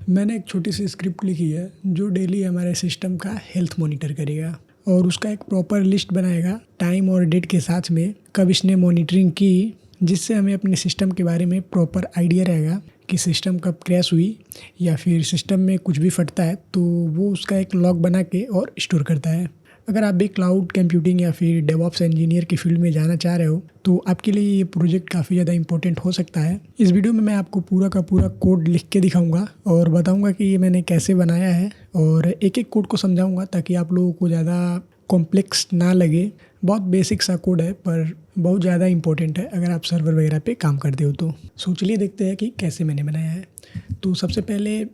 मैंने एक छोटी सी स्क्रिप्ट लिखी है जो डेली हमारे सिस्टम का हेल्थ मॉनिटर करेगा और उसका एक प्रॉपर लिस्ट बनाएगा टाइम और डेट के साथ में कब इसने मॉनिटरिंग की, जिससे हमें अपने सिस्टम के बारे में प्रॉपर आइडिया रहेगा कि सिस्टम कब क्रैश हुई या फिर सिस्टम में कुछ भी फटता है तो वो उसका एक लॉग बना के और स्टोर करता है। अगर आप भी क्लाउड कंप्यूटिंग या फिर डेवऑप्स इंजीनियर की फील्ड में जाना चाह रहे हो तो आपके लिए ये प्रोजेक्ट काफ़ी ज़्यादा इंपॉर्टेंट हो सकता है। इस वीडियो में मैं आपको पूरा का पूरा कोड लिख के दिखाऊंगा और बताऊंगा कि ये मैंने कैसे बनाया है और एक एक कोड को समझाऊंगा ताकि आप लोगों को ज़्यादा कॉम्प्लेक्स ना लगे। बहुत बेसिक सा कोड है पर बहुत ज़्यादा इंपॉर्टेंट है अगर आप सर्वर वगैरह पे काम करते हो तो। चलिए देखते हैं कि कैसे मैंने बनाया है। तो सबसे पहले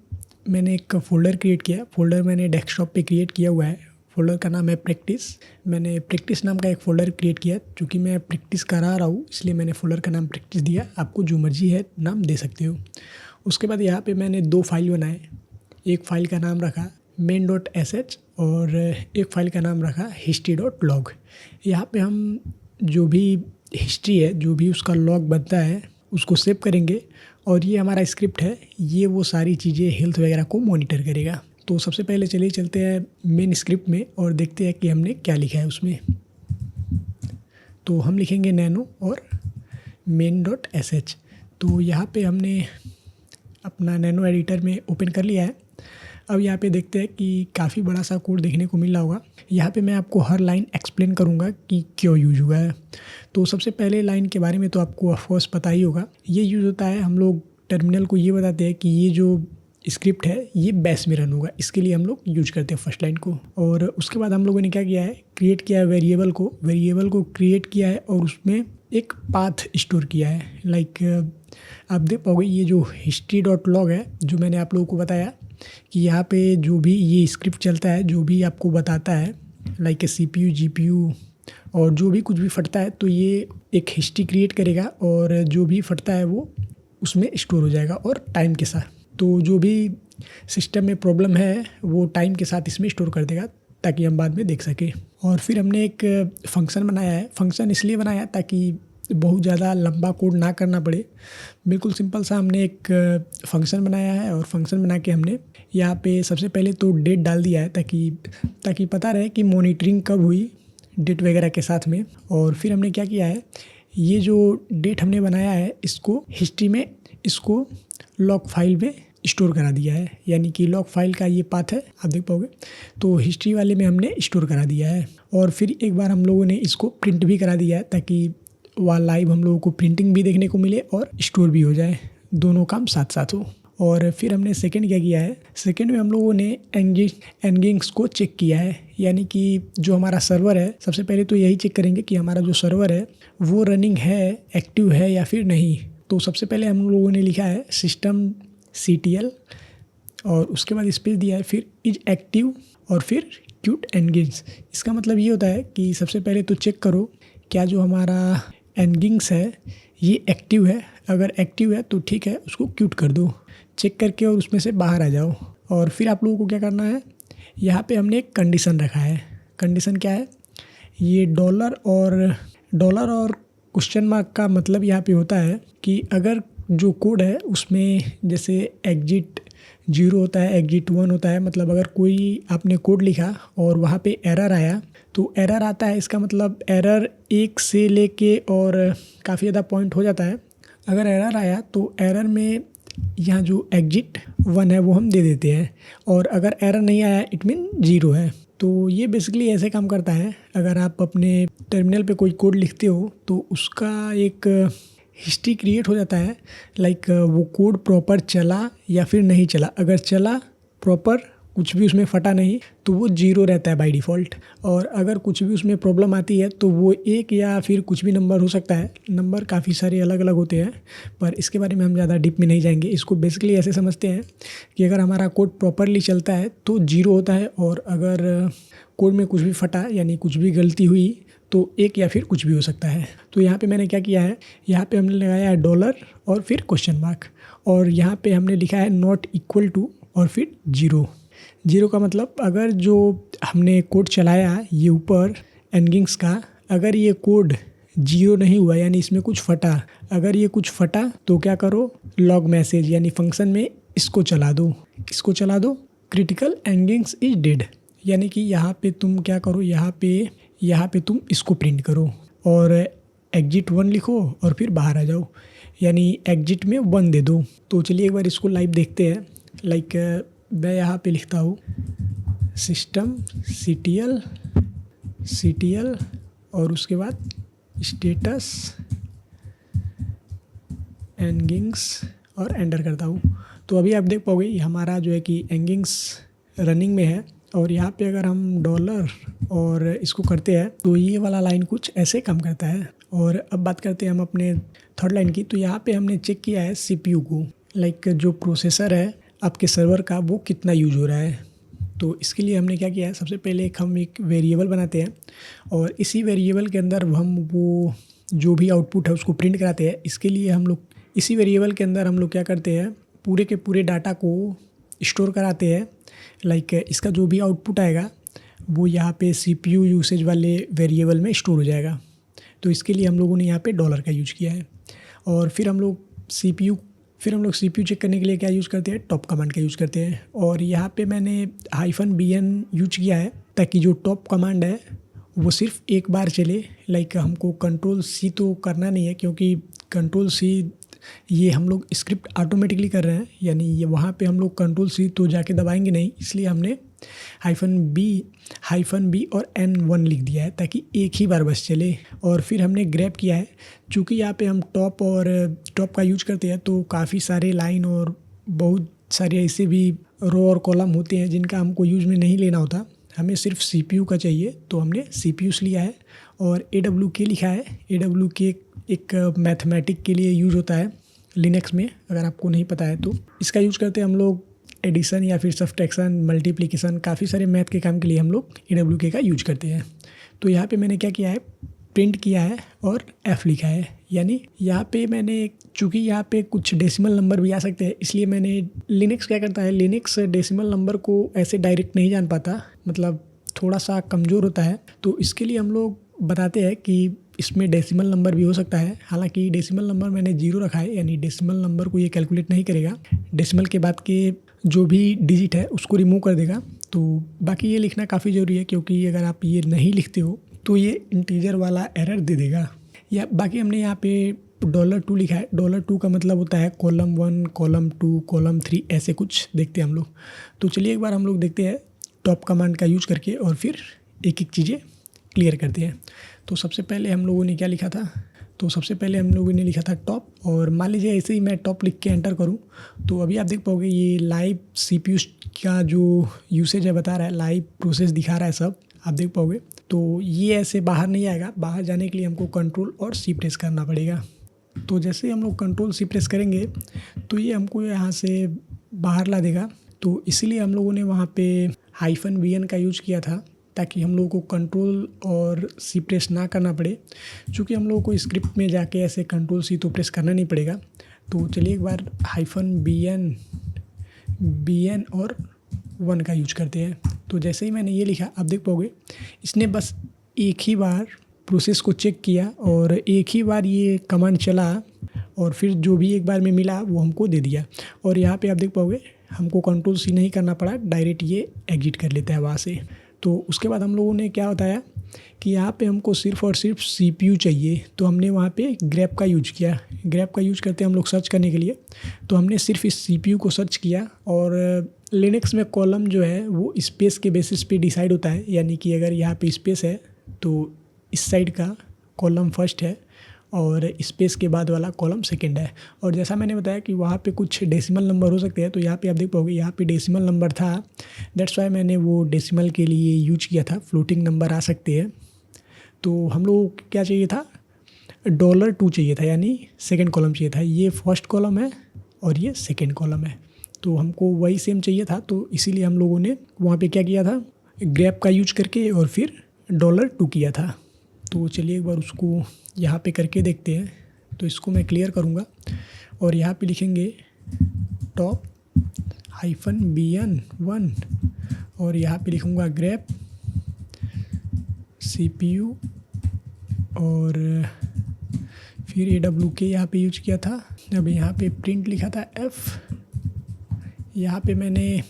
मैंने एक फ़ोल्डर क्रिएट किया। फ़ोल्डर मैंने डेस्कटॉप पे क्रिएट किया हुआ है। फ़ोल्डर का नाम है प्रैक्टिस। मैंने प्रैक्टिस नाम का एक फ़ोल्डर क्रिएट किया क्योंकि मैं प्रैक्टिस करा रहा हूँ, इसलिए मैंने फ़ोल्डर का नाम प्रैक्टिस दिया। आपको जो मर्जी है नाम दे सकते हो। उसके बाद यहाँ पे मैंने 2 फाइल बनाए। एक फ़ाइल का नाम रखा main.sh और एक फ़ाइल का नाम रखा history.log। यहाँ पे हम जो भी हिस्ट्री है, जो भी उसका लॉग बनता है उसको सेव करेंगे और ये हमारा स्क्रिप्ट है, ये वो सारी चीज़ें हेल्थ वगैरह को मॉनिटर करेगा। तो सबसे पहले चलिए चलते हैं मेन स्क्रिप्ट में और देखते हैं कि हमने क्या लिखा है उसमें। तो हम लिखेंगे नैनो और main.sh। तो यहाँ पे हमने अपना नैनो एडिटर में ओपन कर लिया है। अब यहाँ पे देखते हैं कि काफ़ी बड़ा सा कोड देखने को मिल रहा होगा। यहाँ पे मैं आपको हर लाइन एक्सप्लेन करूँगा कि क्यों यूज हुआ है। तो सबसे पहले लाइन के बारे में तो आपको ऑफकोर्स पता ही होगा। ये यूज़ होता है, हम लोग टर्मिनल को ये बताते हैं कि ये जो स्क्रिप्ट है ये बैश में रन होगा, इसके लिए हम लोग यूज करते हैं फर्स्ट लाइन को। और उसके बाद हम लोगों ने क्या किया है, क्रिएट किया है वेरिएबल को क्रिएट किया है और उसमें एक पाथ स्टोर किया है। आप देख पाओगे ये जो history.log है, जो मैंने आप लोगों को बताया कि यहाँ पे जो भी ये स्क्रिप्ट चलता है, जो भी आपको बताता है CPU GPU और जो भी कुछ भी फटता है तो ये एक हिस्ट्री क्रिएट करेगा और जो भी फटता है वो उसमें स्टोर हो जाएगा और टाइम के साथ। तो जो भी सिस्टम में प्रॉब्लम है वो टाइम के साथ इसमें स्टोर कर देगा ताकि हम बाद में देख सकें। और फिर हमने एक फंक्शन बनाया है। फंक्शन इसलिए बनाया ताकि बहुत ज़्यादा लंबा कोड ना करना पड़े। बिल्कुल सिंपल सा हमने एक फंक्शन बनाया है और फंक्शन बना के हमने यहाँ पे सबसे पहले तो डेट डाल दिया है ताकि पता रहे कि मॉनिटरिंग कब हुई डेट वगैरह के साथ में। और फिर हमने क्या किया है, ये जो डेट हमने बनाया है इसको हिस्ट्री में इसको लॉग फाइल में स्टोर करा दिया है, यानी कि लॉग फाइल का ये पाथ है, आप देख पाओगे। तो हिस्ट्री वाले में हमने स्टोर करा दिया है और फिर एक बार हम लोगों ने इसको प्रिंट भी करा दिया है ताकि वहाँ लाइव हम लोगों को प्रिंटिंग भी देखने को मिले और स्टोर भी हो जाए, दोनों काम साथ साथ हो। और फिर हमने सेकंड क्या किया है, सेकंड में हम लोगों ने एंगिंग्स को चेक किया है, यानी कि जो हमारा सर्वर है, सबसे पहले तो यही चेक करेंगे कि हमारा जो सर्वर है वो रनिंग है, एक्टिव है या फिर नहीं। तो सबसे पहले हम लोगों ने लिखा है system CTL और उसके बाद स्पेस दिया है, फिर इज एक्टिव और फिर क्यूट एंगिंग्स। इसका मतलब ये होता है कि सबसे पहले तो चेक करो क्या जो हमारा एंगिंग्स है ये एक्टिव है। अगर एक्टिव है तो ठीक है, उसको क्यूट कर दो, चेक करके और उसमें से बाहर आ जाओ। और फिर आप लोगों को क्या करना है, यहाँ पे हमने एक कंडीशन रखा है। कंडीशन क्या है, ये डॉलर और क्वेश्चन मार्क का मतलब यहाँ पे होता है कि अगर जो कोड है उसमें जैसे एग्जिट 0 होता है, एग्जिट 1 होता है, मतलब अगर कोई आपने कोड लिखा और वहाँ पे एरर आया तो एरर आता है, इसका मतलब एरर 1 से लेके और काफ़ी ज़्यादा पॉइंट हो जाता है। अगर एरर आया तो एरर में यहाँ जो एग्जिट 1 है वो हम दे देते हैं और अगर एरर नहीं आया इट मीन 0 है। तो ये बेसिकली ऐसे काम करता है। अगर आप अपने टर्मिनल पे कोई कोड लिखते हो तो उसका एक हिस्ट्री क्रिएट हो जाता है, वो कोड प्रॉपर चला या फिर नहीं चला। अगर चला प्रॉपर, कुछ भी उसमें फटा नहीं, तो वो 0 रहता है बाय डिफ़ॉल्ट। और अगर कुछ भी उसमें प्रॉब्लम आती है तो वो 1 या फिर कुछ भी नंबर हो सकता है। नंबर काफ़ी सारे अलग अलग होते हैं पर इसके बारे में हम ज़्यादा डीप में नहीं जाएंगे। इसको बेसिकली ऐसे समझते हैं कि अगर हमारा कोड प्रॉपरली चलता है तो 0 होता है और अगर कोड में कुछ भी फटा यानी कुछ भी गलती हुई तो 1 या फिर कुछ भी हो सकता है। तो यहाँ पे मैंने क्या किया है, यहाँ पे हमने लगाया है डॉलर और फिर क्वेश्चन मार्क और यहाँ पे हमने लिखा है नॉट इक्वल टू और फिर 0 का मतलब अगर जो हमने कोड चलाया ये ऊपर एंगिंग्स का, अगर ये कोड 0 नहीं हुआ यानी इसमें कुछ फटा, अगर ये कुछ फटा तो क्या करो, लॉग मैसेज यानी फंक्शन में इसको चला दो, किसको चला दो, क्रिटिकल एंगिंग्स इज डेड, यानी कि यहाँ पे तुम क्या करो, यहाँ पे तुम इसको प्रिंट करो और एग्जिट 1 लिखो और फिर बाहर आ जाओ, यानी एग्जिट में 1 दे दो। तो चलिए एक बार इसको लाइव देखते हैं। लाइक मैं यहाँ पे लिखता हूँ सिस्टम CTL और उसके बाद स्टेटस एंगिंग्स और एंटर करता हूँ। तो अभी आप देख पाओगे हमारा जो है कि एंगिंग्स रनिंग में है और यहाँ पे अगर हम डॉलर और इसको करते हैं तो ये वाला लाइन कुछ ऐसे काम करता है। और अब बात करते हैं हम अपने थर्ड लाइन की। तो यहाँ पे हमने चेक किया है CPU को, लाइक जो प्रोसेसर है आपके सर्वर का वो कितना यूज हो रहा है। तो इसके लिए हमने क्या किया है, सबसे पहले हम एक वेरिएबल बनाते हैं और इसी वेरिएबल के अंदर हम वो जो भी आउटपुट है उसको प्रिंट कराते हैं। इसके लिए हम लोग इसी वेरिएबल के अंदर हम लोग क्या करते हैं, पूरे के पूरे डाटा को स्टोर कराते हैं। लाइक इसका जो भी आउटपुट आएगा वो यहाँ पे CPU यूसेज वाले वेरिएबल में स्टोर हो जाएगा। तो इसके लिए हम लोगों ने यहाँ पे डॉलर का यूज किया है। और फिर हम लोग CPU चेक करने के लिए क्या यूज़ करते हैं, टॉप कमांड का यूज़ करते हैं। और यहाँ पे मैंने -BN यूज किया है ताकि जो टॉप कमांड है वो सिर्फ एक बार चले। लाइक हमको Ctrl+C तो करना नहीं है, क्योंकि Ctrl+C ये हम लोग स्क्रिप्ट ऑटोमेटिकली कर रहे हैं, यानी ये वहाँ पे हम लोग Ctrl+C तो जाके दबाएंगे नहीं, इसलिए हमने -B और N1 लिख दिया है ताकि एक ही बार बस चले। और फिर हमने ग्रैब किया है, चूँकि यहाँ पे हम टॉप का यूज करते हैं तो काफ़ी सारे लाइन और बहुत सारे ऐसे भी रो और कॉलम होते हैं जिनका हमको यूज में नहीं लेना होता, हमें सिर्फ CPU का चाहिए। तो हमने CPU लिया है और AWK लिखा है। AWK एक मैथमेटिक के लिए यूज होता है लिनक्स में, अगर आपको नहीं पता है तो। इसका यूज करते हैं हम लोग एडिशन या फिर सब्ट्रैक्शन, मल्टीप्लिकेशन, काफ़ी सारे मैथ के काम के लिए हम लोग AWK का यूज करते हैं। तो यहाँ पे मैंने क्या किया है, प्रिंट किया है और F लिखा है, यानी यहाँ पे मैंने, चूँकि यहाँ पे कुछ डेसिमल नंबर भी आ सकते हैं, इसलिए मैंने, लिनक्स क्या करता है, लिनक्स डेसिमल नंबर को ऐसे डायरेक्ट नहीं जान पाता, मतलब थोड़ा सा कमज़ोर होता है। तो इसके लिए हम लोग बताते हैं कि इसमें डेसिमल नंबर भी हो सकता है। हालांकि डेसिमल नंबर मैंने 0 रखा है, यानी डेसिमल नंबर को ये कैलकुलेट नहीं करेगा, डेसिमल के बाद के जो भी डिजिट है उसको रिमूव कर देगा। तो बाकी ये लिखना काफ़ी ज़रूरी है, क्योंकि अगर आप ये नहीं लिखते हो तो ये इंटीजर वाला एरर दे देगा। या बाकी हमने यहाँ पे $2 लिखा है। $2 का मतलब होता है कॉलम 1, कॉलम 2, कॉलम 3, ऐसे कुछ देखते हैं हम लोग। तो चलिए एक बार हम लोग देखते हैं टॉप कमांड का यूज करके और फिर एक एक चीज़ें क्लियर करते हैं। तो सबसे पहले हम लोगों ने क्या लिखा था, तो सबसे पहले हम लोगों ने लिखा था टॉप। और मान लीजिए ऐसे ही मैं टॉप लिख के एंटर करूं तो अभी आप देख पाओगे ये लाइव CPU का जो यूसेज है बता रहा है, लाइव प्रोसेस दिखा रहा है, सब आप देख पाओगे। तो ये ऐसे बाहर नहीं आएगा, बाहर जाने के लिए हमको Ctrl और C प्रेस करना पड़ेगा। तो जैसे ही हम लोग Ctrl C प्रेस करेंगे तो ये हमको यहाँ से बाहर ला देगा। तो इसीलिए हम लोगों ने वहाँ पे -BN का यूज किया था ताकि हम लोगों को Ctrl और C प्रेस ना करना पड़े, क्योंकि हम लोगों को स्क्रिप्ट में जाके ऐसे Ctrl C तो प्रेस करना नहीं पड़ेगा। तो चलिए एक बार -BN और 1 का यूज करते हैं। तो जैसे ही मैंने ये लिखा आप देख पाओगे इसने बस एक ही बार प्रोसेस को चेक किया और एक ही बार ये कमांड चला और फिर जो भी एक बार में मिला वो हमको दे दिया। और यहाँ पे आप देख पाओगे हमको Ctrl C नहीं करना पड़ा, डायरेक्ट ये एग्जिट कर लेता है वहाँ से। तो उसके बाद हम लोगों ने क्या बताया कि यहाँ पे हमको सिर्फ और सिर्फ CPU चाहिए, तो हमने वहाँ पे ग्रैब का यूज किया। ग्रैब का यूज करते हैं हम लोग सर्च करने के लिए, तो हमने सिर्फ इस CPU को सर्च किया। और लिनक्स में कॉलम जो है वो स्पेस के बेसिस पे डिसाइड होता है, यानी कि अगर यहाँ पे स्पेस है तो इस साइड का कॉलम फर्स्ट है और स्पेस के बाद वाला कॉलम सेकंड है। और जैसा मैंने बताया कि वहाँ पे कुछ डेसिमल नंबर हो सकते हैं, तो यहाँ पे आप देख पाओगे यहाँ पे डेसिमल नंबर था, दैट्स वाई मैंने वो डेसिमल के लिए यूज किया था। फ्लोटिंग नंबर आ सकते हैं। तो हम लोगों को क्या चाहिए था, $2 चाहिए था, यानी सेकेंड कॉलम चाहिए था। ये फर्स्ट कॉलम है और ये सेकेंड कॉलम है, तो हमको वही सेम चाहिए था। तो इसीलिए हम लोगों ने वहाँ पे क्या किया था, ग्रैब का यूज करके और फिर $2 किया था। तो चलिए एक बार उसको यहाँ पे करके देखते हैं। तो इसको मैं क्लियर करूँगा और यहाँ पे लिखेंगे टॉप -BN1 और यहाँ पे लिखूँगा ग्रैब CPU और फिर AWK यहाँ पे यूज किया था। अब यहाँ पे प्रिंट लिखा था F यहाँ पे मैंने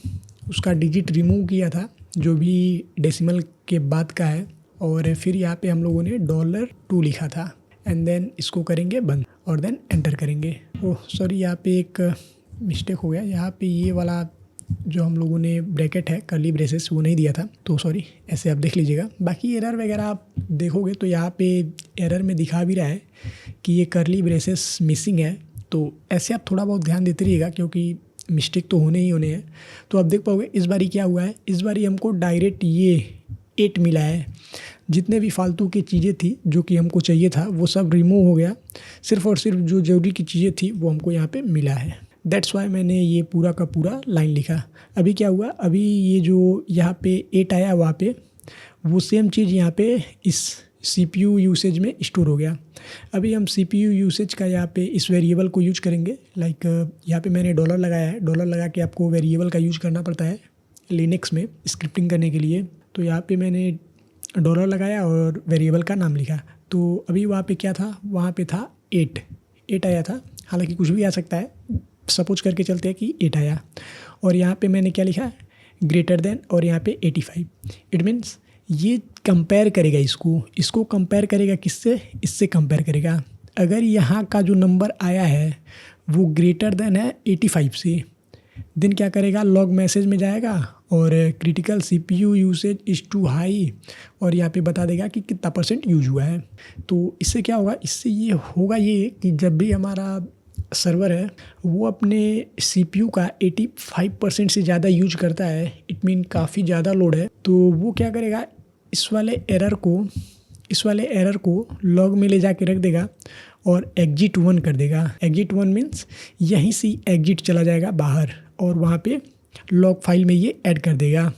उसका डिजिट रिमूव किया था जो भी डेसिमल के बाद का है, और फिर यहाँ पे हम लोगों ने $2 लिखा था एंड देन इसको करेंगे बंद और देन एंटर करेंगे। ओह सॉरी, यहाँ पे एक मिस्टेक हो गया। यहाँ पे ये वाला जो हम लोगों ने ब्रैकेट है कर्ली ब्रेसेस वो नहीं दिया था, तो सॉरी, ऐसे आप देख लीजिएगा। बाकी एरर वगैरह आप देखोगे तो यहाँ पे एरर में दिखा भी रहा है कि ये कर्ली ब्रेसेस मिसिंग है, तो ऐसे आप थोड़ा बहुत ध्यान देते रहिएगा क्योंकि मिस्टेक तो होने ही होने हैं। तो आप देख पाओगे इस बारी क्या हुआ है, इस बारी हमको डायरेक्ट ये 8 मिला है। जितने भी फालतू की चीज़ें थी जो कि हमको चाहिए था वो सब रिमूव हो गया, सिर्फ और सिर्फ जो ज़रूरी की चीज़ें थी वो हमको यहाँ पे मिला है। दैट्स वाई मैंने ये पूरा का पूरा लाइन लिखा। अभी क्या हुआ, अभी ये जो यहाँ पे 8 आया वहाँ पे वो सेम चीज़ यहाँ पे इस CPU यूसेज में स्टोर हो गया। अभी हम CPU यूसेज का यहाँ पे इस वेरिएबल को यूज करेंगे। लाइक यहाँ पे मैंने डॉलर लगाया है, डॉलर लगा के आपको वेरिएबल का यूज करना पड़ता है लिनक्स में स्क्रिप्टिंग करने के लिए। तो यहाँ पे मैंने डॉलर लगाया और वेरिएबल का नाम लिखा। तो अभी वहाँ पे क्या था, वहाँ पे था 8 आया था, हालांकि कुछ भी आ सकता है, सपोज करके चलते हैं कि 8 आया। और यहाँ पे मैंने क्या लिखा, ग्रेटर देन, और यहाँ पे 85। इट मीन्स ये कंपेयर करेगा इसको कंपेयर करेगा किससे, इससे कंपेयर करेगा। अगर यहाँ का जो नंबर आया है वो ग्रेटर देन है 85 से, देन क्या करेगा, लॉग मैसेज में जाएगा और critical CPU usage is too high, और यहाँ पे बता देगा कि कितना % यूज हुआ है। तो इससे क्या होगा, इससे ये होगा ये कि जब भी हमारा सर्वर है वो अपने CPU का 85% से ज़्यादा यूज करता है, इट मीन काफ़ी ज़्यादा लोड है, तो वो क्या करेगा, इस वाले एरर को लॉग में ले जाके रख देगा और एग्जिट 1 कर देगा। एग्जिट 1 मीन्स यहीं से एग्जिट चला जाएगा बाहर और वहाँ पे लॉग फाइल में ये ऐड कर देगा।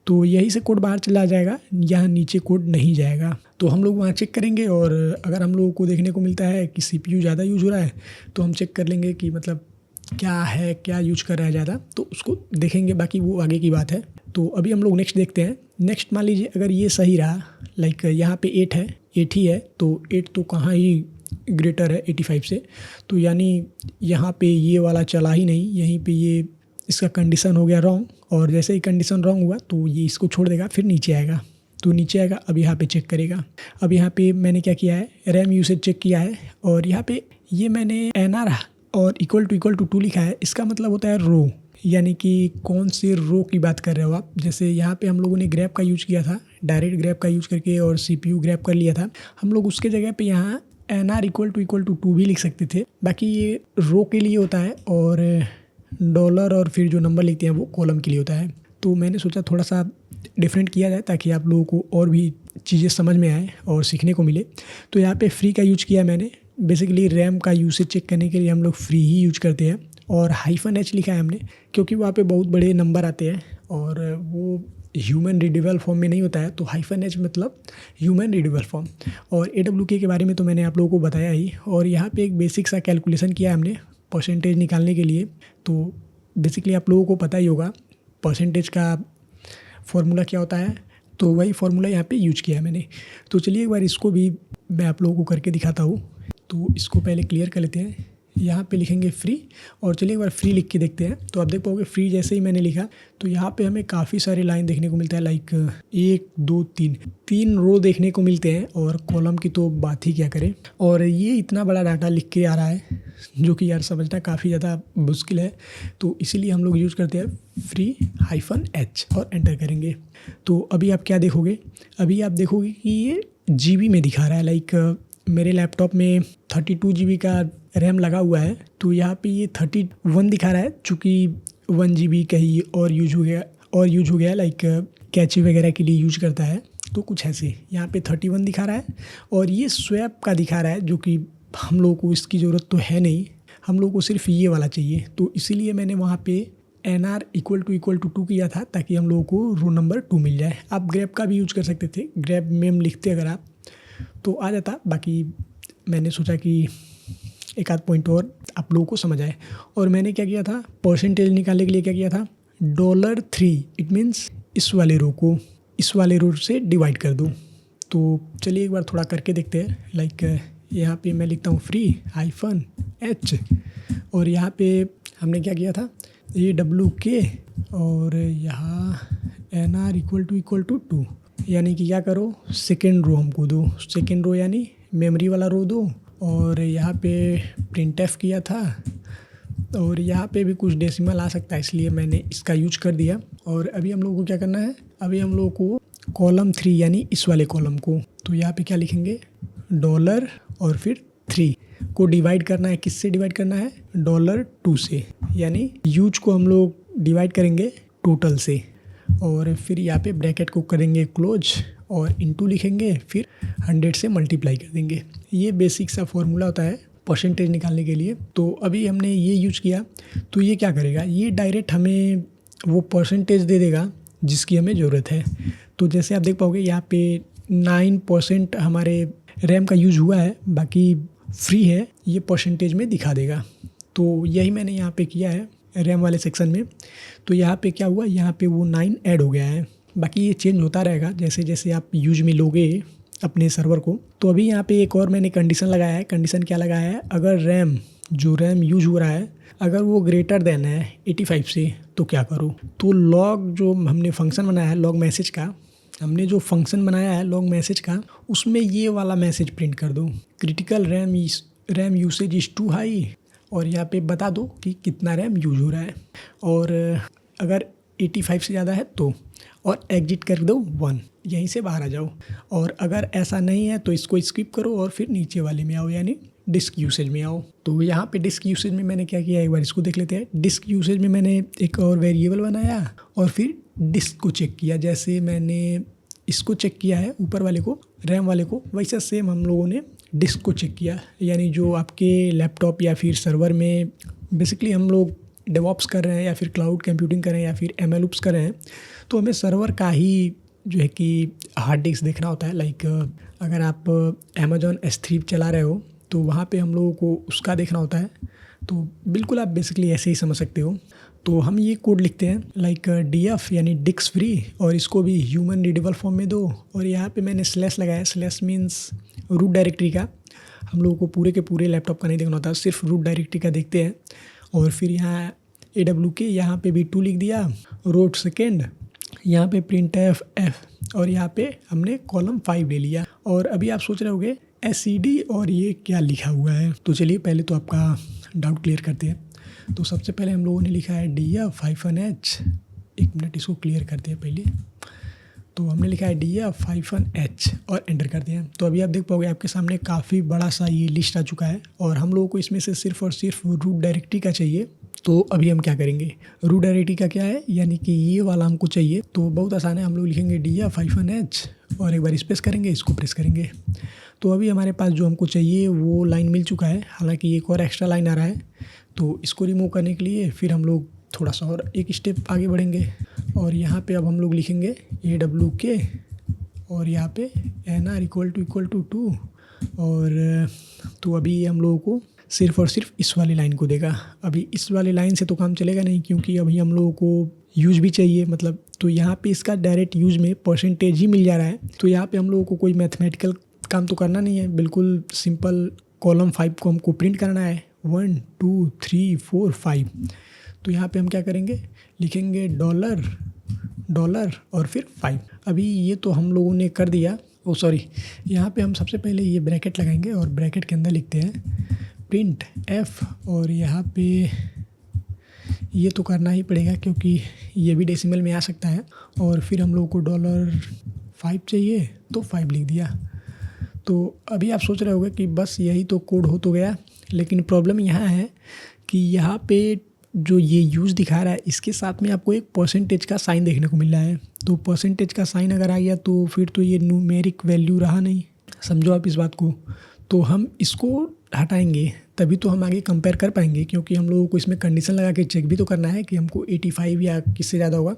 तो यहीं से कोड बाहर चला जाएगा, यहाँ नीचे कोड नहीं जाएगा। तो हम लोग वहाँ चेक करेंगे और अगर हम लोगों को देखने को मिलता है कि CPU ज़्यादा यूज हो रहा है तो हम चेक कर लेंगे कि मतलब क्या यूज कर रहा है ज़्यादा, तो उसको देखेंगे, बाकी वो आगे की बात है। तो अभी हम लोग नेक्स्ट देखते हैं। नेक्स्ट मान लीजिए अगर ये सही रहा, लाइक यहाँ पे 8 है, 8 ही है, तो 8 तो कहाँ ही ग्रेटर है 85 से, तो यानी यहाँ पे ये वाला चला ही नहीं, यहीं पे ये इसका कंडीशन हो गया रॉन्ग, और जैसे ही कंडीशन रॉन्ग हुआ तो ये इसको छोड़ देगा, फिर नीचे आएगा। तो नीचे आएगा, अब यहाँ पे चेक करेगा। अब यहाँ पे मैंने क्या किया है, रैम यूसेज चेक किया है, और यहाँ पे ये मैंने NR और इक्वल टू 2 लिखा है। इसका मतलब होता है रो, यानी कि कौन से रो की बात कर रहे हो आप। जैसे यहाँ पे हम लोगों ने ग्रैब का यूज किया था, डायरेक्ट ग्रैब का यूज करके और CPU ग्रैब कर लिया था हम लोग, उसके जगह पे यहाँ NR इक्वल टू 2 भी लिख सकते थे। बाकी ये रो के लिए होता है और डॉलर और फिर जो नंबर लिखते हैं वो कॉलम के लिए होता है। तो मैंने सोचा थोड़ा सा डिफरेंट किया जाए ताकि आप लोगों को और भी चीज़ें समझ में आए और सीखने को मिले। तो यहाँ पे फ्री का यूज किया मैंने। बेसिकली रैम का यूसेज चेक करने के लिए हम लोग फ्री ही यूज करते हैं, और -H लिखा है हमने क्योंकि वहाँ पे बहुत बड़े नंबर आते हैं और वो ह्यूमन रीडेबल फॉर्म में नहीं होता है, तो -H मतलब ह्यूमन रीडेबल फॉर्म। और AWK के बारे में तो मैंने आप लोगों को बताया ही, और यहाँ पे एक बेसिक सा कैलकुलेशन किया हमने परसेंटेज निकालने के लिए। तो बेसिकली आप लोगों को पता ही होगा परसेंटेज का फॉर्मूला क्या होता है, तो वही फॉर्मूला यहाँ पे यूज किया है मैंने। तो चलिए एक बार इसको भी मैं आप लोगों को करके दिखाता हूँ। तो इसको पहले क्लियर कर लेते हैं, यहाँ पे लिखेंगे फ्री, और चलिए एक बार फ्री लिख के देखते हैं। तो आप देख पाओगे फ्री जैसे ही मैंने लिखा तो यहाँ पे हमें काफ़ी सारे लाइन देखने को मिलता है, लाइक 1 2 3 रो देखने को मिलते हैं, और कॉलम की तो बात ही क्या करें। और ये इतना बड़ा डाटा लिख के आ रहा है जो कि यार समझना काफ़ी ज़्यादा मुश्किल है, तो इसीलिए हम लोग यूज़ करते हैं free-h और एंटर करेंगे। तो अभी आप क्या देखोगे, अभी आप देखोगे कि ये GB में दिखा रहा है। लाइक मेरे लैपटॉप में 32 GB का रैम लगा हुआ है, तो यहाँ पे ये 31 दिखा रहा है, चूँकि 1 GB कहीं और यूज हो गया लाइक कैची वगैरह के लिए यूज करता है। तो कुछ ऐसे यहाँ पे 31 दिखा रहा है, और ये स्वैप का दिखा रहा है, जो कि हम लोगों को इसकी ज़रूरत तो है नहीं, हम लोगों को सिर्फ ये वाला चाहिए। तो इसीलिए मैंने वहाँ पे NR इक्वल टू 2 किया था ताकि हम लोगों को रो नंबर 2 मिल जाए। आप ग्रैब का भी यूज कर सकते थे, ग्रैब मेम लिखते अगर आप तो आ जाता, बाकी मैंने सोचा कि एक आध पॉइंट और आप लोगों को समझ आए। और मैंने क्या किया था, परसेंटेज निकालने के लिए क्या किया था, $3, इट मीन्स इस वाले रो से डिवाइड कर दूँ। तो चलिए एक बार थोड़ा करके देखते हैं। लाइक यहाँ पे मैं लिखता हूँ free-h, और यहाँ पे हमने क्या किया था, AWK और यहाँ NR इक्वल टू 2, यानी कि क्या करो, सेकेंड रो हमको दो, सेकेंड रो यानी मेमोरी वाला रो दो। और यहाँ पे printf किया था और यहाँ पे भी कुछ डेसिमल आ सकता है, इसलिए मैंने इसका यूज कर दिया। और अभी हम लोग को क्या करना है, अभी हम लोग को कॉलम 3 यानी इस वाले कॉलम को, तो यहाँ पे क्या लिखेंगे, डॉलर और फिर 3 को डिवाइड करना है। किससे डिवाइड करना है, $2 से, यानी यूज को हम लोग डिवाइड करेंगे टोटल से। और फिर यहाँ पे ब्रैकेट को करेंगे क्लोज और इनटू लिखेंगे, फिर 100 से मल्टीप्लाई कर देंगे। ये बेसिक सा फॉर्मूला होता है परसेंटेज निकालने के लिए। तो अभी हमने ये यूज किया, तो ये क्या करेगा, ये डायरेक्ट हमें वो परसेंटेज दे देगा जिसकी हमें ज़रूरत है। तो जैसे आप देख पाओगे यहाँ पे 9% हमारे रैम का यूज हुआ है, बाकी फ्री है, ये परसेंटेज में दिखा देगा। तो यही मैंने यहाँ पे किया है रैम वाले सेक्शन में। तो यहाँ पे क्या हुआ, यहाँ पे वो 9 ऐड हो गया है। बाकी ये चेंज होता रहेगा जैसे जैसे आप यूज में लोगे अपने सर्वर को। तो अभी यहाँ पे एक और मैंने कंडीशन लगाया है। कंडीशन क्या लगाया है, अगर रैम यूज हो रहा है अगर वो ग्रेटर देन है 85 से, तो क्या करो, तो लॉग जो हमने फंक्शन बनाया है, लॉग मैसेज का हमने जो फंक्शन बनाया है लॉग मैसेज का, उसमें ये वाला मैसेज प्रिंट कर दो, critical RAM usage is too high, और यहाँ पे बता दो कि कितना रैम यूज हो रहा है। और अगर 85 से ज़्यादा है तो, और एग्जिट कर दो 1, यहीं से बाहर आ जाओ। और अगर ऐसा नहीं है तो इसको स्किप करो और फिर नीचे वाले में आओ, यानी डिस्क यूसेज में आओ। तो यहाँ पे डिस्क यूसेज में मैंने क्या किया, एक बार इसको देख लेते हैं। डिस्क यूसेज में मैंने एक और वेरिएबल बनाया और फिर डिस्क को चेक किया। जैसे मैंने इसको चेक किया है ऊपर वाले को, रैम वाले को, वैसे सेम हम लोगों ने डिस्क को चेक किया। यानी जो आपके लैपटॉप या फिर सर्वर में बेसिकली हम लोग डेवऑप्स कर रहे हैं या फिर क्लाउड कंप्यूटिंग कर रहे हैं या फिर MLOps कर रहे हैं, तो हमें सर्वर का ही जो है कि हार्ड डिस्क देखना होता है। लाइक अगर आप Amazon S3 चला रहे हो तो वहाँ पे हम लोगों को उसका देखना होता है। तो बिल्कुल आप बेसिकली ऐसे ही समझ सकते हो। तो हम ये कोड लिखते हैं लाइक DF यानी डिस्क फ्री, और इसको भी ह्यूमन रीडेबल फॉर्म में दो। और यहाँ पे मैंने स्लैश लगाया, स्लैश मीन्स रूट डायरेक्टरी का। हम लोगों को पूरे के पूरे लैपटॉप का नहीं देखना होता, सिर्फ रूट डायरेक्टरी का देखते हैं। और फिर यहाँ AWK, यहाँ पे भी 2 लिख दिया, रोट सेकेंड, यहाँ पे printf f, और यहाँ पे हमने कॉलम 5 ले लिया। और अभी आप सोच रहे होगे SCD और ये क्या लिखा हुआ है, तो चलिए पहले तो आपका डाउट क्लियर करते हैं। तो सबसे पहले हम लोगों ने लिखा है DF-H, एक मिनट इसको क्लियर करते हैं पहले। तो हमने लिखा है DF-H और एंटर कर दिया। तो अभी आप देख पाओगे आपके सामने काफ़ी बड़ा सा ये लिस्ट आ चुका है, और हम लोगों को इसमें से सिर्फ और सिर्फ रूट डायरेक्टरी का चाहिए। तो अभी हम क्या करेंगे, रूट डायरेक्टरी का क्या है, यानी कि ये वाला हमको चाहिए। तो बहुत आसान है, हम लोग लिखेंगे DF-H और एक बार स्पेस करेंगे, इसको प्रेस करेंगे। तो अभी हमारे पास जो हमको चाहिए वो लाइन मिल चुका है, हालांकि एक और एक्स्ट्रा लाइन आ रहा है। तो इसको रिमूव करने के लिए फिर हम लोग थोड़ा सा और एक स्टेप आगे बढ़ेंगे, और यहाँ पे अब हम लोग लिखेंगे AWK और यहाँ पे NR इक्वल टू 2। और तो अभी हम लोगों को सिर्फ और सिर्फ इस वाली लाइन को देगा। अभी इस वाली लाइन से तो काम चलेगा नहीं, क्योंकि अभी हम लोगों को यूज भी चाहिए, मतलब तो यहाँ पे इसका डायरेक्ट यूज में परसेंटेज ही मिल जा रहा है। तो यहाँ पे हम लोगों को कोई मैथमेटिकल काम तो करना नहीं है, बिल्कुल सिंपल कॉलम 5 को हमको प्रिंट करना है, 1 2 3 4 5। तो यहाँ पे हम क्या करेंगे, लिखेंगे डॉलर और फिर 5। अभी ये तो हम लोगों ने कर दिया, यहाँ पे हम सबसे पहले ये ब्रैकेट लगाएंगे और ब्रैकेट के अंदर लिखते हैं printf, और यहाँ पे ये तो करना ही पड़ेगा क्योंकि ये भी डेसिमल में आ सकता है। और फिर हम लोगों को $5 चाहिए, तो 5 लिख दिया। तो अभी आप सोच रहे होंगे कि बस यही तो कोड हो तो गया, लेकिन प्रॉब्लम यहाँ है कि यहाँ पे जो ये यूज़ दिखा रहा है इसके साथ में आपको एक परसेंटेज का साइन देखने को मिल रहा है। तो परसेंटेज का साइन अगर आ गया तो फिर तो ये न्यूमेरिक वैल्यू रहा नहीं, समझो आप इस बात को। तो हम इसको हटाएंगे तभी तो हम आगे कंपेयर कर पाएंगे, क्योंकि हम लोगों को इसमें कंडीशन लगा के चेक भी तो करना है कि हमको 85 या किससे ज़्यादा होगा।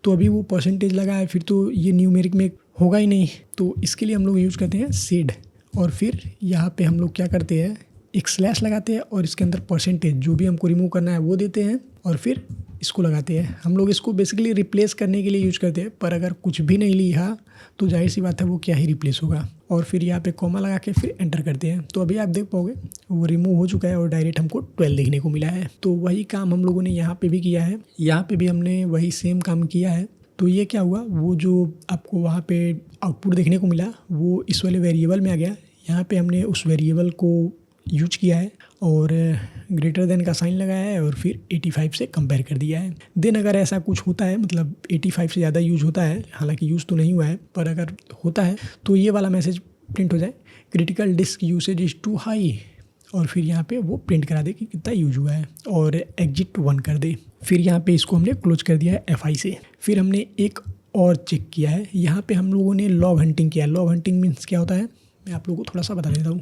तो अभी वो परसेंटेज लगा है, फिर तो ये न्यूमेरिक में होगा ही नहीं। तो इसके लिए हम लोग यूज़ करते हैं सेड, और फिर यहाँ पे हम लोग क्या करते हैं, एक स्लैश लगाते हैं और इसके अंदर परसेंटेज जो भी हमको रिमूव करना है वो देते हैं, और फिर इसको लगाते हैं। हम लोग इसको बेसिकली रिप्लेस करने के लिए यूज करते हैं, पर अगर कुछ भी नहीं लिखा तो जाहिर सी बात है वो क्या ही रिप्लेस होगा। और फिर यहाँ पे कॉमा लगा के फिर एंटर करते हैं। तो अभी आप देख पाओगे वो रिमूव हो चुका है और डायरेक्ट हमको 12 देखने को मिला है। तो वही काम हम लोगों ने यहाँ पे भी किया है, यहाँ पे भी हमने वही सेम काम किया है। तो ये क्या हुआ, वो जो आपको वहाँ पे आउटपुट देखने को मिला वो इस वाले वेरिएबल में आ गया। यहाँ पे हमने उस वेरिएबल को यूज किया है और ग्रेटर देन का साइन लगाया है और फिर 85 से कंपेयर कर दिया है। देन अगर ऐसा कुछ होता है, मतलब 85 से ज़्यादा यूज होता है, हालांकि यूज़ तो नहीं हुआ है, पर अगर होता है तो ये वाला मैसेज प्रिंट हो जाए, critical disk usage is too high, और फिर यहाँ पे वो प्रिंट करा दे कि कितना यूज हुआ है और एग्जिट 1 कर दे। फिर यहाँ पे इसको हमने क्लोज कर दिया है FI से। फिर हमने एक और चेक किया है, यहाँ पे हम लोगों ने लॉग हंटिंग किया है। लॉग हंटिंग मीन्स क्या होता है, मैं आप लोगों को थोड़ा सा बता देता हूँ।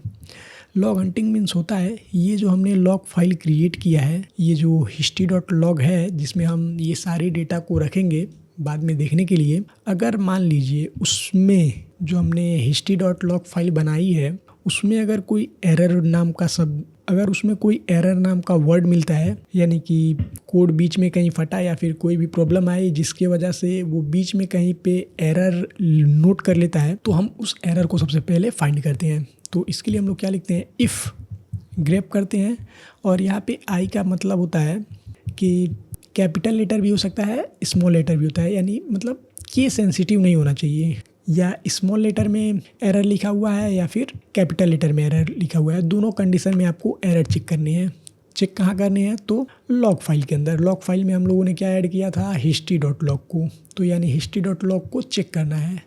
लॉग हंटिंग मीन्स होता है ये जो हमने लॉग फाइल क्रिएट किया है, ये जो history.log है जिसमें हम ये सारे डेटा को रखेंगे बाद में देखने के लिए। अगर मान लीजिए उसमें जो हमने history.log फाइल बनाई है उसमें अगर कोई एरर नाम का अगर उसमें कोई एरर नाम का वर्ड मिलता है, यानी कि कोड बीच में कहीं फटा या फिर कोई भी प्रॉब्लम आई जिसके वजह से वो बीच में कहीं पे एरर नोट कर लेता है, तो हम उस एरर को सबसे पहले फाइंड करते हैं। तो इसके लिए हम लोग क्या लिखते हैं, इफ़ ग्रेप करते हैं, और यहाँ पे आई का मतलब होता है कि कैपिटल लेटर भी हो सकता है, स्मॉल लेटर भी होता है, यानी मतलब केस सेंसिटिव नहीं होना चाहिए। या स्मॉल लेटर में एरर लिखा हुआ है या फिर कैपिटल लेटर में एरर लिखा हुआ है, दोनों कंडीशन में आपको एरर चेक करनी है। चेक कहाँ करनी है, तो लॉग फाइल के अंदर। लॉग फाइल में हम लोगों ने क्या ऐड किया था, history.log को, तो यानी history.log को चेक करना है।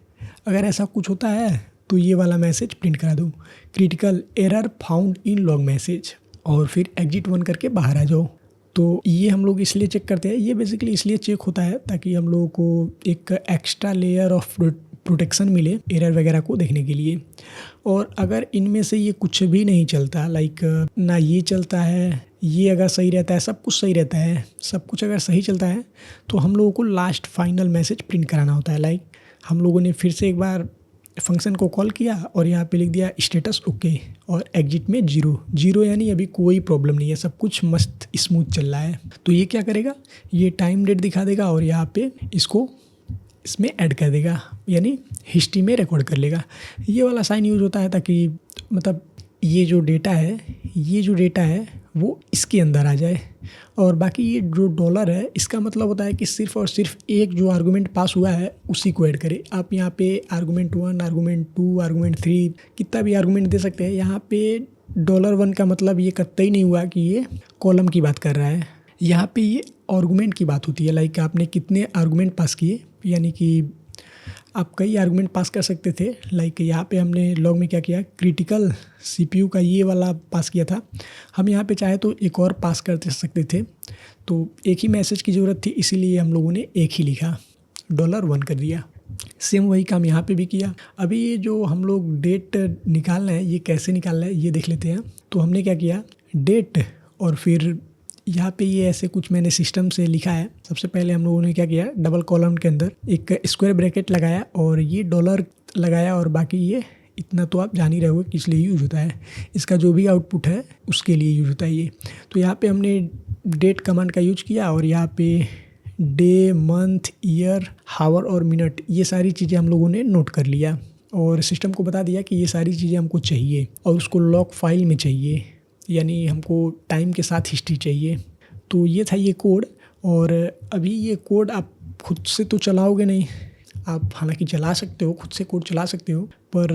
अगर ऐसा कुछ होता है तो ये वाला मैसेज प्रिंट करा दो, critical error found in log message, और फिर एग्जिट 1 करके बाहर आ जाओ। तो ये हम लोग इसलिए चेक करते हैं, ये बेसिकली इसलिए चेक होता है ताकि हम लोगों को एक एक्स्ट्रा लेयर ऑफ प्रोटेक्शन मिले एरर वगैरह को देखने के लिए। और अगर इनमें से ये कुछ भी नहीं चलता, लाइक ना ये चलता है, ये अगर सही रहता है, सब कुछ सही रहता है, सब कुछ अगर सही चलता है, तो हम लोगों को लास्ट फाइनल मैसेज प्रिंट कराना होता है। लाइक हम लोगों ने फिर से एक बार फंक्शन को कॉल किया और यहाँ पे लिख दिया स्टेटस ओके, और एग्जिट में 0 यानी अभी कोई प्रॉब्लम नहीं है, सब कुछ मस्त स्मूथ चल रहा है। तो ये क्या करेगा, ये टाइम डेट दिखा देगा और यहाँ पे इसमें ऐड कर देगा, यानी हिस्ट्री में रिकॉर्ड कर लेगा। ये वाला साइन यूज होता है ताकि मतलब ये जो डेटा है वो इसके अंदर आ जाए, और बाकी ये जो डॉलर है इसका मतलब होता है कि सिर्फ और सिर्फ एक जो आर्गूमेंट पास हुआ है उसी को ऐड करे। आप यहाँ पे आर्गूमेंट 1, आर्गूमेंट 2, आर्गूमेंट 3 कितना भी आर्गूमेंट दे सकते हैं। यहाँ पे $1 का मतलब ये कतई नहीं हुआ कि ये कॉलम की बात कर रहा है, यहाँ पे ये आर्गूमेंट की बात होती है। लाइक आपने कितने आर्गूमेंट पास किए, यानी कि आप कई आर्गूमेंट पास कर सकते थे। लाइक यहाँ पे हमने लॉग में क्या किया, क्रिटिकल CPU का ये वाला पास किया था। हम यहाँ पे चाहे तो एक और पास कर सकते थे, तो एक ही मैसेज की ज़रूरत थी, इसीलिए हम लोगों ने एक ही लिखा, $1 कर दिया। सेम वही काम यहाँ पे भी किया। अभी ये जो हम लोग डेट निकालना है, ये कैसे निकालना है ये देख लेते हैं। तो हमने क्या किया, डेट, और फिर यहाँ पे ये ऐसे कुछ मैंने सिस्टम से लिखा है। सबसे पहले हम लोगों ने क्या किया, डबल कॉलम के अंदर एक स्क्वायर ब्रैकेट लगाया और ये $, लगाया, और बाकी ये इतना तो आप जान ही रहे हो किस लिए यूज होता है, इसका जो भी आउटपुट है उसके लिए यूज होता है ये। तो यहाँ पे हमने डेट कमांड का यूज किया और यहाँ पे डे, मंथ, ईयर, हावर और मिनट, ये सारी चीज़ें हम लोगों ने नोट कर लिया और सिस्टम को बता दिया कि ये सारी चीज़ें हमको चाहिए और उसको लॉग फाइल में चाहिए, यानी हमको टाइम के साथ हिस्ट्री चाहिए। तो ये था ये कोड। और अभी ये कोड आप खुद से तो चलाओगे नहीं, आप हालांकि चला सकते हो, खुद से कोड चला सकते हो, पर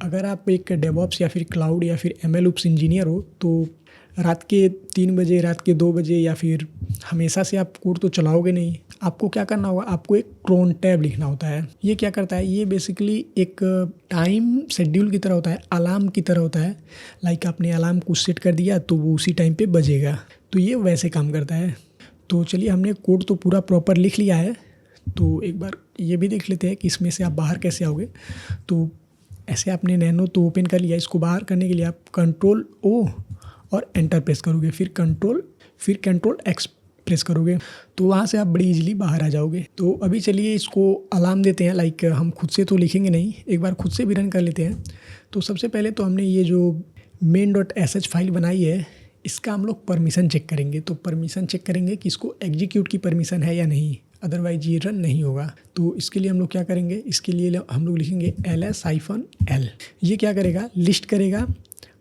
अगर आप एक डेवऑप्स या फिर क्लाउड या फिर MLOps इंजीनियर हो तो रात के 3 बजे, रात के 2 बजे या फिर हमेशा से आप कोड तो चलाओगे नहीं। आपको क्या करना होगा, आपको एक क्रोन टैब लिखना होता है। ये क्या करता है, ये बेसिकली एक टाइम शेड्यूल की तरह होता है, अलार्म की तरह होता है। लाइक आपने अलार्म को सेट कर दिया तो वो उसी टाइम पे बजेगा, तो ये वैसे काम करता है। तो चलिए, हमने कोड तो पूरा प्रॉपर लिख लिया है, तो एक बार ये भी देख लेते हैं कि इसमें से आप बाहर कैसे आओगे। तो ऐसे आपने नैनो तो ओपन कर लिया, इसको बाहर करने के लिए आप Ctrl+O और एंटर प्रेस करोगे, फिर Ctrl+X प्रेस करोगे, तो वहाँ से आप बड़ी इजीली बाहर आ जाओगे। तो अभी चलिए इसको अलार्म देते हैं। लाइक हम खुद से तो लिखेंगे नहीं, एक बार खुद से भी रन कर लेते हैं। तो सबसे पहले तो हमने ये जो main.sh फाइल बनाई है, इसका हम लोग परमिशन चेक करेंगे। तो परमिशन चेक करेंगे कि इसको एग्जीक्यूट की परमिशन है या नहीं, अदरवाइज ये रन नहीं होगा। तो इसके लिए हम लोग क्या करेंगे, इसके लिए हम लोग लिखेंगे ls-l। ये क्या करेगा, लिस्ट करेगा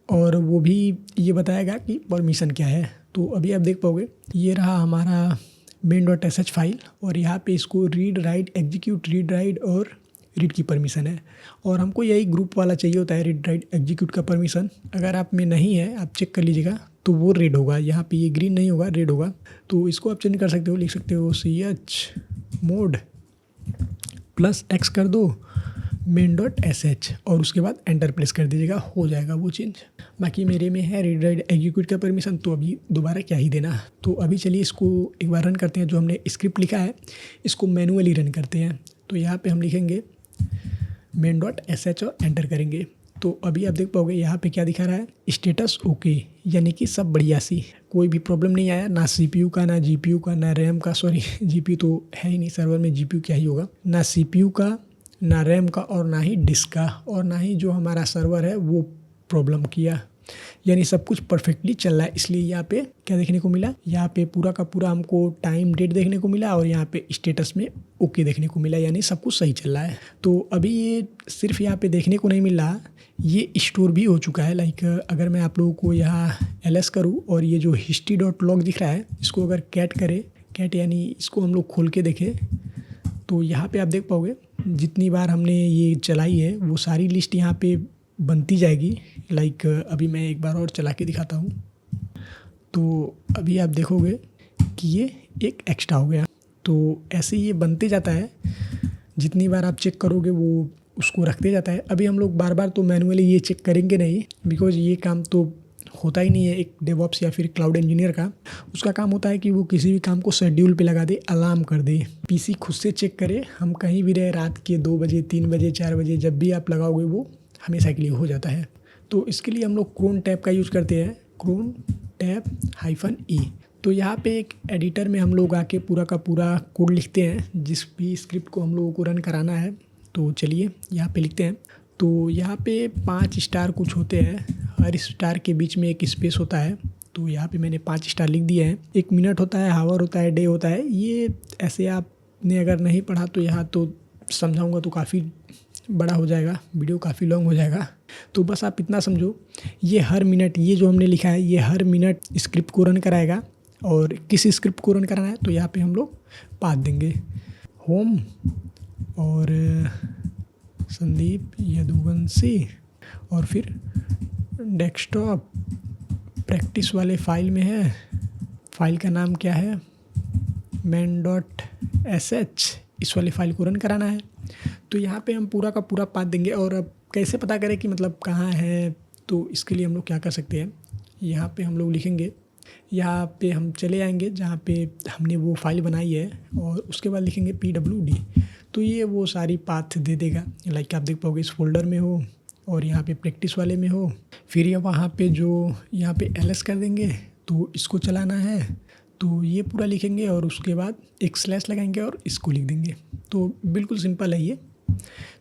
और वो भी ये बताएगा कि परमिशन क्या है। तो अभी आप देख पाओगे ये रहा हमारा main.sh फाइल और यहाँ पे इसको read write execute, read write और रीड की परमिशन है। और हमको यही ग्रुप वाला चाहिए होता है, रीड राइट एग्जीक्यूट का परमिशन। अगर आप में नहीं है, आप चेक कर लीजिएगा, तो वो रेड होगा, यहाँ पे ये ग्रीन नहीं होगा, रेड होगा। तो इसको आप चेंज कर सकते हो, लिख सकते हो chmod +x कर दो main.sh और उसके बाद एंटर प्रेस कर दीजिएगा, हो जाएगा वो चेंज। बाकी मेरे में है रीड राइट एग्जीक्यूट का परमिशन, तो अभी दोबारा क्या ही देना। तो अभी चलिए इसको एक बार रन करते हैं। जो हमने स्क्रिप्ट लिखा है इसको मैनुअली रन करते हैं। तो यहाँ पे हम लिखेंगे main.sh और एंटर करेंगे। तो अभी आप देख पाओगे यहाँ पे क्या दिखा रहा है, स्टेटस ओके, यानी कि सब बढ़िया सी, कोई भी प्रॉब्लम नहीं आया, ना CPU का, ना GPU का, ना रैम का, सॉरी GPU तो है ही नहीं सर्वर में, GPU क्या ही होगा, ना CPU का, ना रैम का और ना ही डिस्क का, और ना ही जो हमारा सर्वर है वो प्रॉब्लम किया, यानी सब कुछ परफेक्टली चल रहा है। इसलिए यहाँ पे क्या देखने को मिला, यहाँ पे पूरा का पूरा हमको टाइम डेट देखने को मिला और यहाँ पे स्टेटस में ओके देखने को मिला, यानी सब कुछ सही चल रहा है। तो अभी ये सिर्फ यहाँ पे देखने को नहीं मिल रहा, ये स्टोर भी हो चुका है। लाइक अगर मैं आप लोगों को यहाँ ls करूँ और ये जो history.log दिख रहा है इसको अगर कैट करे, कैट यानी इसको हम लोग खोल के देखें, तो यहाँ पे आप देख पाओगे जितनी बार हमने ये चलाई है वो सारी लिस्ट यहाँ पे बनती जाएगी। लाइक अभी मैं एक बार और चला के दिखाता हूँ, तो अभी आप देखोगे कि ये एक एक्स्ट्रा हो गया। तो ऐसे ये बनते जाता है, जितनी बार आप चेक करोगे वो उसको रखते जाता है। अभी हम लोग बार बार तो मैनुअली ये चेक करेंगे नहीं, बिकॉज ये काम तो होता ही नहीं है एक डेवऑप्स या फिर क्लाउड इंजीनियर का। उसका काम होता है कि वो किसी भी काम को शेड्यूल पे लगा दे, अलार्म कर दे, पीसी खुद से चेक करे, हम कहीं भी रहे, रात के 2 बजे 3 बजे 4 बजे जब भी आप लगाओगे वो हमेशा के लिए हो जाता है। तो इसके लिए हम लोग क्रोन टैब का यूज़ करते हैं, क्रोन टैब -e। तो यहाँ पे एक एडिटर में हम लोग आके पूरा का पूरा कोड लिखते हैं जिस भी स्क्रिप्ट को हम लोगों को रन कराना है। तो चलिए यहाँ पे लिखते हैं। तो यहाँ पे 5 स्टार कुछ होते हैं, हर स्टार के बीच में एक स्पेस होता है। तो यहाँ पे मैंने 5 स्टार लिख दिए हैं। 1 मिनट होता है, हावर होता है, डे होता है। ये ऐसे आपने अगर नहीं पढ़ा तो यहाँ तो समझाऊँगा तो काफ़ी बड़ा हो जाएगा, वीडियो काफ़ी लॉन्ग हो जाएगा। तो बस आप इतना समझो, ये हर मिनट, ये जो हमने लिखा है ये हर मिनट स्क्रिप्ट को रन कराएगा। और किस स्क्रिप्ट को रन कराना है तो यहाँ पे हम लोग पाथ देंगे, होम और संदीप यदुवंशी, और फिर डेस्कटॉप प्रैक्टिस वाले फाइल में है, फाइल का नाम क्या है, main.sh, इस वाली फाइल को रन कराना है। तो यहाँ पे हम पूरा का पूरा पाथ देंगे। और अब कैसे पता करें कि मतलब कहाँ है, तो इसके लिए हम लोग क्या कर सकते हैं, यहाँ पे हम लोग लिखेंगे, यहाँ पे हम चले आएंगे जहाँ पे हमने वो फाइल बनाई है और उसके बाद लिखेंगे pwd। तो ये वो सारी पाथ दे देगा। लाइक आप देख पाओगे इस फोल्डर में हो और यहाँ पे प्रैक्टिस वाले में हो, फिर ये वहाँ पे जो यहाँ पे ls कर देंगे, तो इसको चलाना है तो ये पूरा लिखेंगे और उसके बाद एक स्लैश लगाएंगे और इसको लिख देंगे। तो बिल्कुल सिंपल है ये।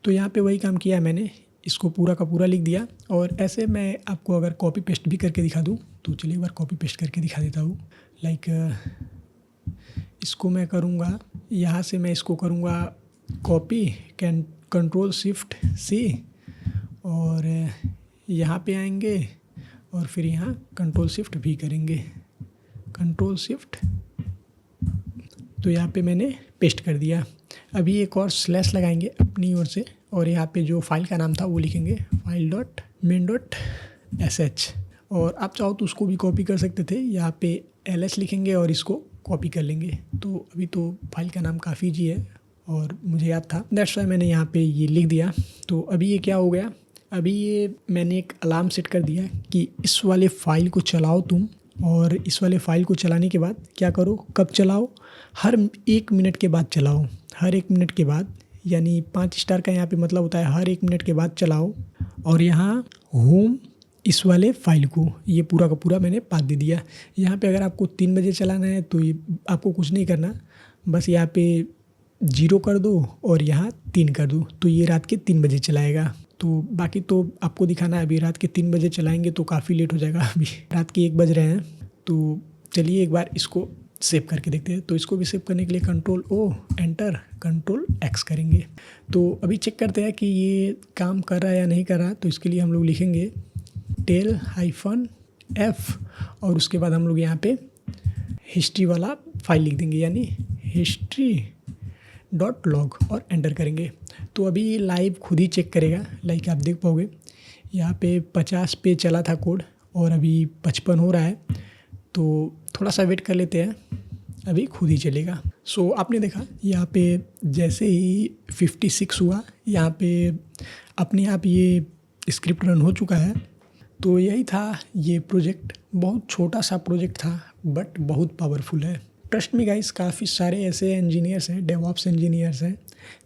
तो यहाँ पे वही काम किया है मैंने, इसको पूरा का पूरा लिख दिया। और ऐसे मैं आपको अगर कॉपी पेस्ट भी करके दिखा दूँ तो चलिए एक बार कॉपी पेस्ट करके दिखा देता हूँ। लाइक इसको मैं करूँगा, यहाँ से मैं इसको करूँगा कॉपी, Ctrl+Shift+C और यहाँ पे आएंगे और फिर यहाँ Ctrl+Shift+V करेंगे, Ctrl+Shift। तो यहाँ पे मैंने पेस्ट कर दिया। अभी एक और स्लैश लगाएंगे अपनी ओर से और यहाँ पे जो फाइल का नाम था वो लिखेंगे file.main.sh। और आप चाहो तो उसको भी कॉपी कर सकते थे, यहाँ पे ls लिखेंगे और इसको कॉपी कर लेंगे। तो अभी तो फाइल का नाम काफ़ी ईजी है और मुझे याद था, दैट्स वाई मैंने यहाँ पे ये लिख दिया। तो अभी ये क्या हो गया, अभी ये मैंने एक अलार्म सेट कर दिया कि इस वाले फाइल को चलाओ तुम, और इस वाले फाइल को चलाने के बाद क्या करो, कब चलाओ, हर 1 मिनट के बाद चलाओ, हर 1 मिनट के बाद, यानी 5 स्टार का यहाँ पे मतलब होता है हर 1 मिनट के बाद चलाओ। और यहाँ होम इस वाले फाइल को, ये पूरा का पूरा मैंने पाथ दे दिया। यहाँ पे अगर आपको 3 बजे चलाना है तो ये आपको कुछ नहीं करना, बस यहाँ पे 0 कर दो और यहाँ 3 कर दो, तो ये रात के 3 बजे चलाएगा। तो बाकी तो आपको दिखाना है, अभी रात के 3 बजे चलाएंगे तो काफ़ी लेट हो जाएगा, अभी रात के 1 बज रहे हैं। तो चलिए एक बार इसको सेव करके देखते हैं। तो इसको भी सेव करने के लिए control O, enter, control X करेंगे। तो अभी चेक करते हैं कि ये काम कर रहा है या नहीं कर रहा। तो इसके लिए हम लोग लिखेंगे tel-f और उसके बाद हम लोग यहाँ पे हिस्ट्री वाला फाइल लिख देंगे, यानी history.log और एंटर करेंगे। तो अभी ये लाइव खुद ही चेक करेगा, लाइक आप देख पाओगे यहाँ पे 50 पे चला था कोड और अभी 55 हो रहा है। तो थोड़ा सा वेट कर लेते हैं, अभी खुद ही चलेगा। सो आपने देखा यहाँ पे जैसे ही 56 हुआ, यहाँ पे अपने आप ये स्क्रिप्ट रन हो चुका है। तो यही था ये प्रोजेक्ट, बहुत छोटा सा प्रोजेक्ट था बट बहुत पावरफुल है। ट्रस्ट मी गाइस, काफ़ी सारे ऐसे इंजीनियर्स हैं, डेवऑप्स इंजीनियर्स हैं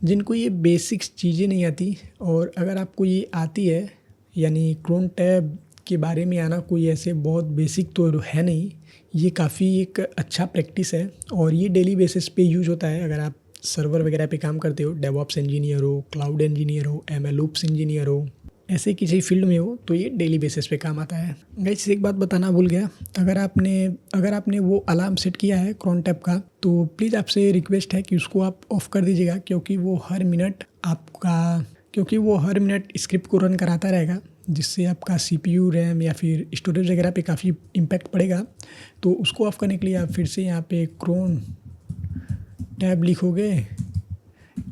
जिनको ये बेसिक्स चीज़ें नहीं आती, और अगर आपको ये आती है, यानी क्रोन टैब के बारे में आना कोई ऐसे बहुत बेसिक तो है नहीं, ये काफ़ी एक अच्छा प्रैक्टिस है और ये डेली बेसिस पे यूज होता है। अगर आप सर्वर वगैरह पे काम करते हो, डेवऑप्स इंजीनियर हो, क्लाउड इंजीनियर हो, MLOps इंजीनियर हो, ऐसे किसी फील्ड में हो, तो ये डेली बेसिस पे काम आता है। गाइस एक बात बताना भूल गया, अगर आपने वो अलार्म सेट किया है क्रोन टैब का, तो प्लीज़ आपसे रिक्वेस्ट है कि उसको आप ऑफ़ कर दीजिएगा, क्योंकि वो हर मिनट स्क्रिप्ट को रन कराता रहेगा, जिससे आपका CPU, रैम या फिर स्टोरेज वगैरह पे काफ़ी इम्पैक्ट पड़ेगा। तो उसको ऑफ़ करने के लिए आप फिर से यहाँ पे क्रोन टैब लिखोगे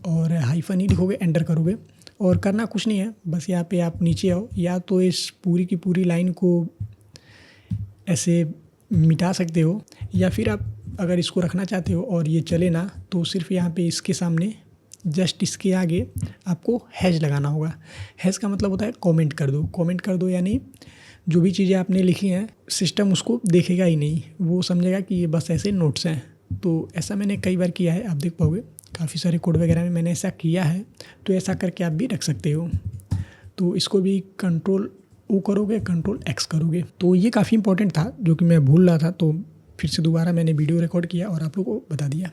और -e लिखोगे, एंटर करोगे और करना कुछ नहीं है, बस यहाँ पे आप नीचे आओ, या तो इस पूरी की पूरी लाइन को ऐसे मिटा सकते हो, या फिर आप अगर इसको रखना चाहते हो और ये चले ना, तो सिर्फ यहाँ पे इसके सामने जस्ट इसके आगे आपको हैश लगाना होगा। हैश का मतलब होता है कमेंट कर दो, यानी जो भी चीज़ें आपने लिखी हैं सिस्टम उसको देखेगा ही नहीं, वो समझेगा कि ये बस ऐसे नोट्स हैं। तो ऐसा मैंने कई बार किया है, आप देख पाओगे काफ़ी सारे कोड वगैरह में मैंने ऐसा किया है। तो ऐसा करके आप भी रख सकते हो। तो इसको भी कंट्रोल O करोगे, कंट्रोल X करोगे। तो ये काफ़ी इंपॉर्टेंट था जो कि मैं भूल रहा था, तो फिर से दोबारा मैंने वीडियो रिकॉर्ड किया और आप लोगों को बता दिया।